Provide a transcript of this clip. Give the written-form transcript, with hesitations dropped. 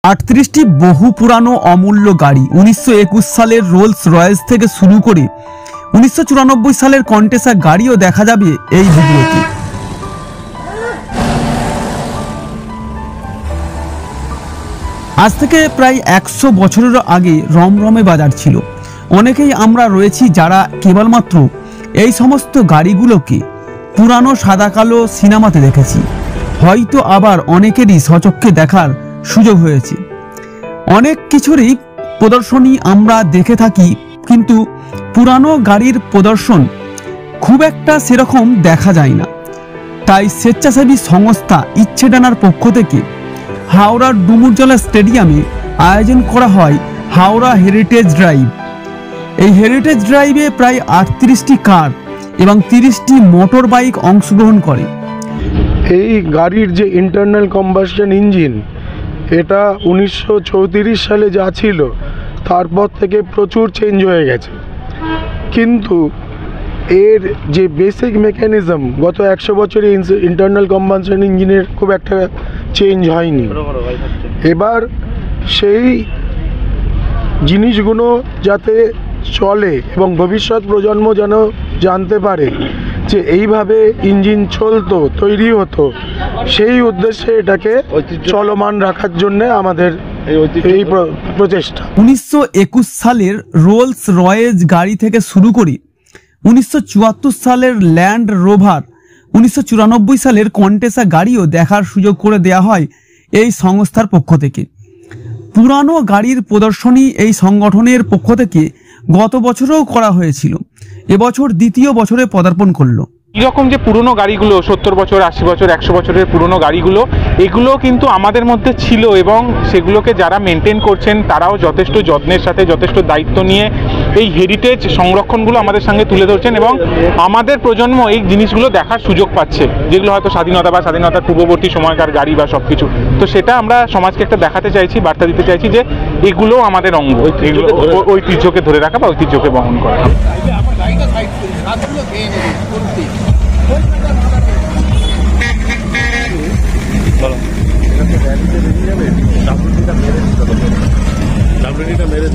38টি বহু পুরানো অমূল্য গাড়ি 1921 সালের রোলস রয়েস থেকে শুরু করে 1994 সালের কন্টেসা গাড়িও দেখা যাবে এই ভিডিওতে। আজ থেকে প্রায় 100 বছরেরও আগে রমরমে বাজার ছিল। অনেকেই আমরা রয়েছি যারা কেবলমাত্র এই সমস্ত গাড়িগুলোকে পুরানো সাদা কালো সিনেমাতে দেখেছি, হয়তো আবার অনেকেরই স্বচক্ষে দেখার সুযোগ হয়েছে। অনেক কিছুরই প্রদর্শনী আমরা দেখে থাকি, কিন্তু পুরানো গাড়ির প্রদর্শন খুব একটা সেরকম দেখা যায় না। তাই স্বেচ্ছাসেবী সংস্থা ইচ্ছেডানার পক্ষ থেকে হাওড়ার ডুমুরজলা স্টেডিয়ামে আয়োজন করা হয় হাওড়া হেরিটেজ ড্রাইভ। এই হেরিটেজ ড্রাইভে প্রায় 38টি কার এবং 30টি মোটর বাইক অংশগ্রহণ করে। এই গাড়ির যে ইন্টারনাল কম্বাসশন ইঞ্জিন, এটা 1934 সালে যা ছিল তারপর থেকে প্রচুর চেঞ্জ হয়ে গেছে, কিন্তু এর যে বেসিক মেকানিজম গত 100 বছরে ইন্টারনাল কম্বাসশন ইঞ্জিনের খুব একটা চেঞ্জ হয়নি। এবার সেই জিনিসগুলো যাতে চলে এবং ভবিষ্যৎ প্রজন্ম যেন জানতে পারে যে এইভাবে ইঞ্জিন চলতো, তৈরি হতো, সেই উদ্দেশ্যে এটাকে চলমান রাখার জন্য আমাদের এই প্রচেষ্টা। 1921 সালের রোলস রয়েস গাড়ি থেকে শুরু করে 1974 সালের ল্যান্ড রোভার, 1994 সালের কন্টেসা গাড়িও দেখার সুযোগ করে দেয়া হয় এই সংস্থার পক্ষ থেকে। পুরানো গাড়ির প্রদর্শনী এই সংগঠনের পক্ষ থেকে গত বছরও করা হয়েছিল, এবছর দ্বিতীয় বছরে পদার্পণ করলো। এরকম যে পুরনো গাড়িগুলো 70 বছর, 80 বছর, 100 বছরের পুরনো গাড়িগুলো, এগুলো কিন্তু আমাদের মধ্যে ছিল এবং সেগুলোকে যারা মেনটেন করছেন তারাও যথেষ্ট যত্নের সাথে, যথেষ্ট দায়িত্ব নিয়ে এই হেরিটেজ সংরক্ষণগুলো আমাদের সঙ্গে তুলে ধরছেন এবং আমাদের প্রজন্ম এই জিনিসগুলো দেখার সুযোগ পাচ্ছে, যেগুলো হয়তো স্বাধীনতা বা স্বাধীনতার পূর্ববর্তী সময়কার গাড়ি বা সব কিছু। তো সেটা আমরা সমাজকে একটা দেখাতে চাইছি, বার্তা দিতে চাইছি যে এগুলো আমাদের অঙ্গ, এগুলো ঐতিহ্যকে ধরে রাখা বা ঐতিহ্যকে বহন করা। মেরে